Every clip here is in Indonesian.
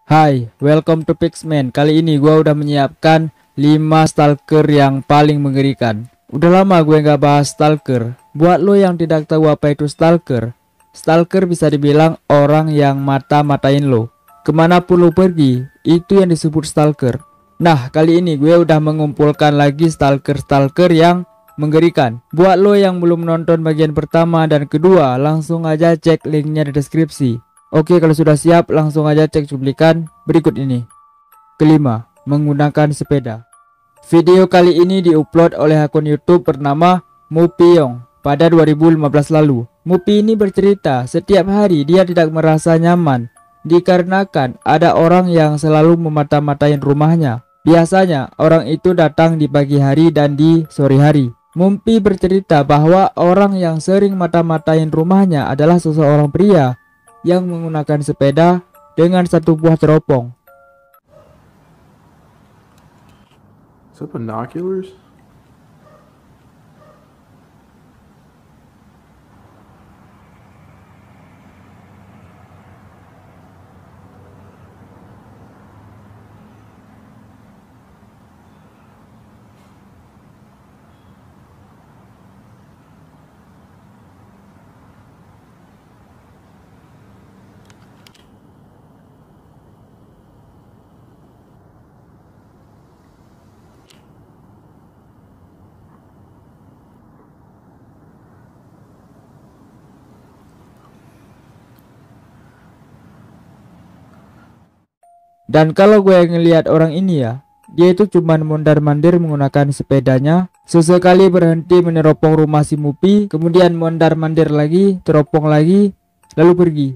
Hai, welcome to Pixman. Kali ini gua udah menyiapkan 5 stalker yang paling mengerikan. Udah lama gue nggak bahas stalker. Buat lo yang tidak tahu apa itu stalker, stalker bisa dibilang orang yang mata-matain lo. Kemanapun lo pergi, itu yang disebut stalker. Nah, kali ini gue udah mengumpulkan lagi stalker-stalker yang mengerikan. Buat lo yang belum nonton bagian pertama dan kedua, langsung aja cek linknya di deskripsi. Oke, kalau sudah siap langsung aja cek cuplikan berikut ini. Kelima, menggunakan sepeda. Video kali ini diupload oleh akun YouTube bernama Mupiyong pada 2015 lalu. Mupi ini bercerita setiap hari dia tidak merasa nyaman dikarenakan ada orang yang selalu memata-matain rumahnya. Biasanya orang itu datang di pagi hari dan di sore hari. Mupi bercerita bahwa orang yang sering mata-matain rumahnya adalah seseorang pria yang menggunakan sepeda dengan satu buah teropong. Is that binoculars? Dan kalau gue ngelihat orang ini ya, dia itu cuman mondar-mandir menggunakan sepedanya. Sesekali berhenti meneropong rumah si Mupi, kemudian mondar-mandir lagi, teropong lagi, lalu pergi.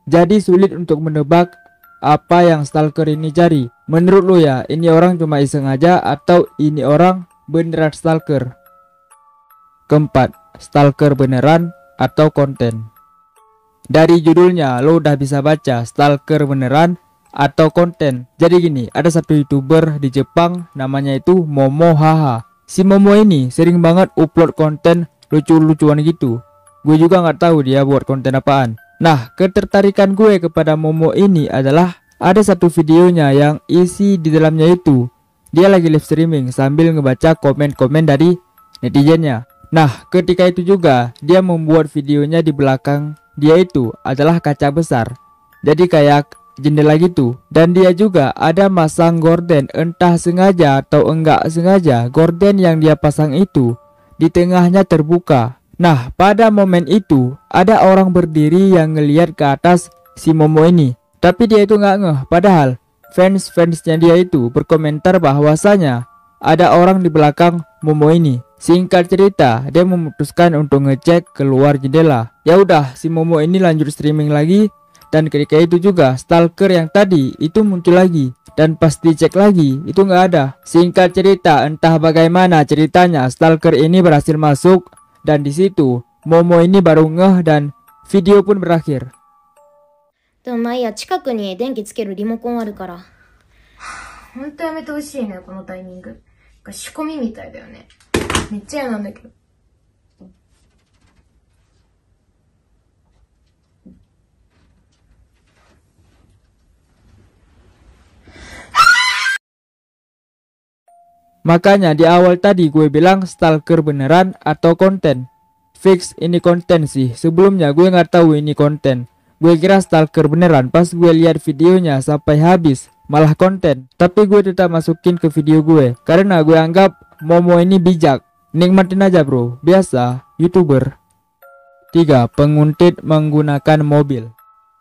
Jadi sulit untuk menebak apa yang stalker ini cari. Menurut lo ya, ini orang cuma iseng aja atau ini orang beneran stalker? Keempat, stalker beneran atau konten. Dari judulnya lo udah bisa baca stalker beneran atau konten. Jadi gini, ada satu YouTuber di Jepang namanya itu Momo Haha. Si Momo ini sering banget upload konten lucu-lucuan gitu. Gue juga nggak tahu dia buat konten apaan. Nah, ketertarikan gue kepada Momo ini adalah ada satu videonya yang isi di dalamnya itu dia lagi live streaming sambil ngebaca komen-komen dari netizennya. Nah, ketika itu juga dia membuat videonya di belakang dia itu adalah kaca besar. Jadi kayak jendela gitu, dan dia juga ada masang gorden, entah sengaja atau enggak sengaja. Gorden yang dia pasang itu di tengahnya terbuka. Nah, pada momen itu ada orang berdiri yang ngeliat ke atas si Momo ini, tapi dia itu nggak ngeh. Padahal fans-fansnya dia itu berkomentar bahwasanya ada orang di belakang Momo ini. Singkat cerita, dia memutuskan untuk ngecek keluar jendela. Ya udah, si Momo ini lanjut streaming lagi. Dan ketika itu juga stalker yang tadi itu muncul lagi, dan pas dicek lagi itu nggak ada. Singkat cerita, entah bagaimana ceritanya stalker ini berhasil masuk, dan di situ Momo ini baru ngeh dan video pun berakhir. でもまあいいや、近くに電気つけるリモコンあるから。ほんとやめてほしいね、このタイミング。仕込みみたいだよね。めっちゃ嫌なんだけど。Makanya di awal tadi gue bilang stalker beneran atau konten. Fix ini konten sih. Sebelumnya gue nggak tahu ini konten. Gue kira stalker beneran pas gue lihat videonya sampai habis malah konten. Tapi gue tetap masukin ke video gue karena gue anggap Momo ini bijak. Nikmatin aja bro, biasa YouTuber. 3. Penguntit menggunakan mobil.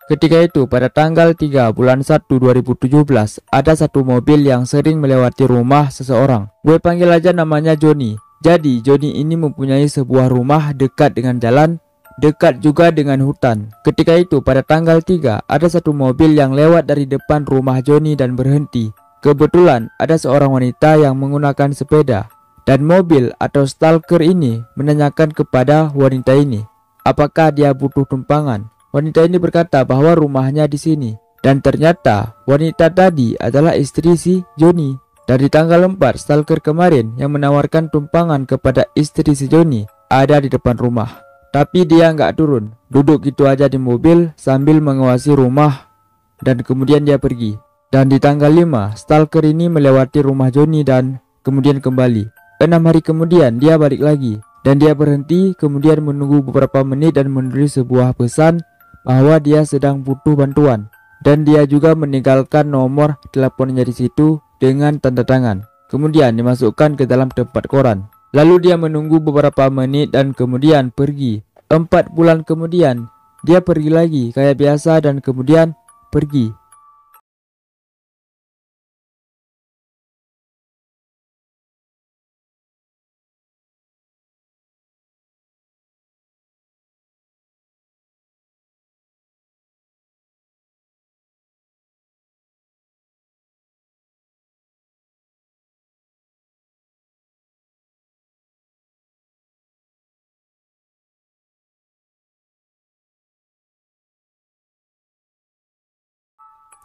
Ketika itu pada tanggal 3 bulan 1 2017 ada satu mobil yang sering melewati rumah seseorang. Gue panggil aja namanya Joni. Jadi Joni ini mempunyai sebuah rumah dekat dengan jalan, dekat juga dengan hutan. Ketika itu pada tanggal 3 ada satu mobil yang lewat dari depan rumah Joni dan berhenti. Kebetulan ada seorang wanita yang menggunakan sepeda, dan mobil atau stalker ini menanyakan kepada wanita ini apakah dia butuh tumpangan. Wanita ini berkata bahwa rumahnya di sini, dan ternyata wanita tadi adalah istri si Joni. Dari tanggal 4 stalker kemarin yang menawarkan tumpangan kepada istri si Joni ada di depan rumah. Tapi dia nggak turun, duduk gitu aja di mobil sambil mengawasi rumah, dan kemudian dia pergi. Dan di tanggal 5, stalker ini melewati rumah Johnny dan kemudian kembali. 6 hari kemudian dia balik lagi dan dia berhenti, kemudian menunggu beberapa menit dan menulis sebuah pesan bahwa dia sedang butuh bantuan. Dan dia juga meninggalkan nomor teleponnya di situ dengan tanda tangan. Kemudian dimasukkan ke dalam tempat koran. Lalu dia menunggu beberapa menit dan kemudian pergi. 4 bulan kemudian dia pergi lagi kayak biasa dan kemudian pergi.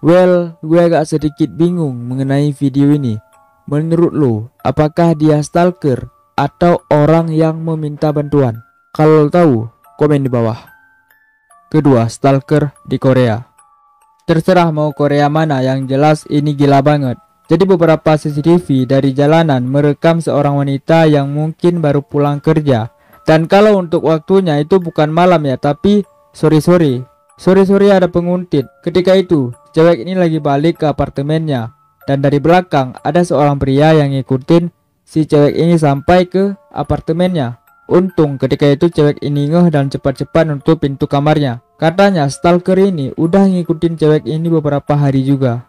Well, gue agak sedikit bingung mengenai video ini. Menurut lo, apakah dia stalker atau orang yang meminta bantuan? Kalau lo tahu, komen di bawah. Kedua, stalker di Korea. Terserah mau Korea mana, yang jelas ini gila banget. Jadi beberapa CCTV dari jalanan merekam seorang wanita yang mungkin baru pulang kerja. Dan kalau untuk waktunya itu bukan malam ya, tapi sore-sore. Sore-sore ada penguntit. Ketika itu, cewek ini lagi balik ke apartemennya. Dan dari belakang ada seorang pria yang ngikutin si cewek ini sampai ke apartemennya. Untung ketika itu cewek ini ngeh dan cepat-cepat nutup pintu kamarnya. Katanya stalker ini udah ngikutin cewek ini beberapa hari juga.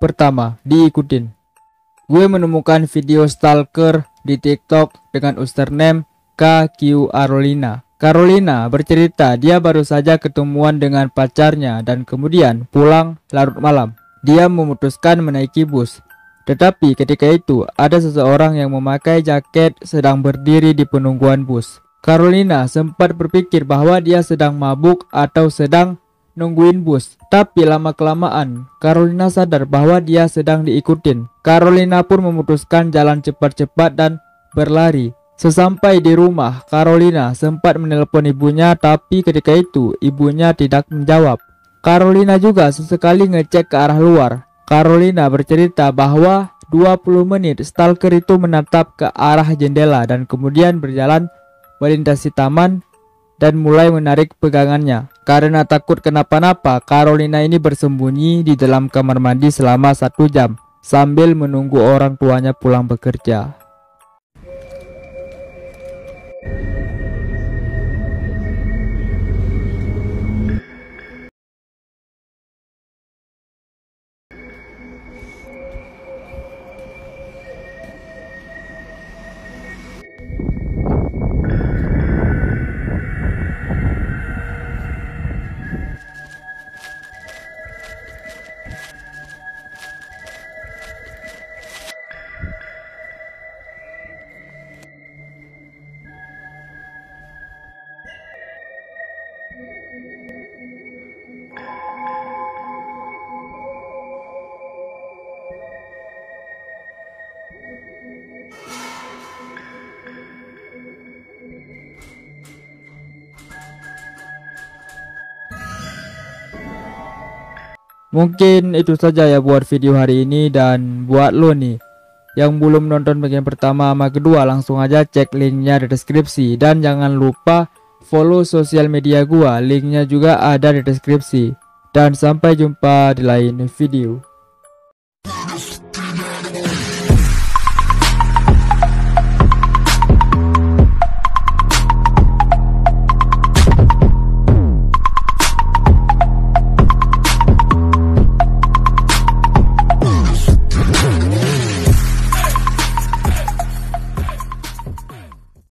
Pertama, diikutin. Gue menemukan video stalker di TikTok dengan username KQ Carolina. Carolina bercerita dia baru saja ketemuan dengan pacarnya dan kemudian pulang larut malam. Dia memutuskan menaiki bus. Tetapi ketika itu ada seseorang yang memakai jaket sedang berdiri di penungguan bus. Carolina sempat berpikir bahwa dia sedang mabuk atau sedang nungguin bus. Tapi lama-kelamaan Carolina sadar bahwa dia sedang diikutin. Carolina pun memutuskan jalan cepat-cepat dan berlari. Sesampai di rumah, Carolina sempat menelpon ibunya, tapi ketika itu ibunya tidak menjawab. Carolina juga sesekali ngecek ke arah luar. Carolina bercerita bahwa 20 menit stalker itu menatap ke arah jendela dan kemudian berjalan melintasi taman dan mulai menarik pegangannya. Karena takut kenapa-napa, Carolina ini bersembunyi di dalam kamar mandi selama 1 jam sambil menunggu orang tuanya pulang bekerja. Mungkin itu saja ya buat video hari ini, dan buat lo nih yang belum nonton bagian pertama sama kedua, langsung aja cek linknya di deskripsi. Dan jangan lupa follow sosial media gua, linknya juga ada di deskripsi. Dan sampai jumpa di lain video.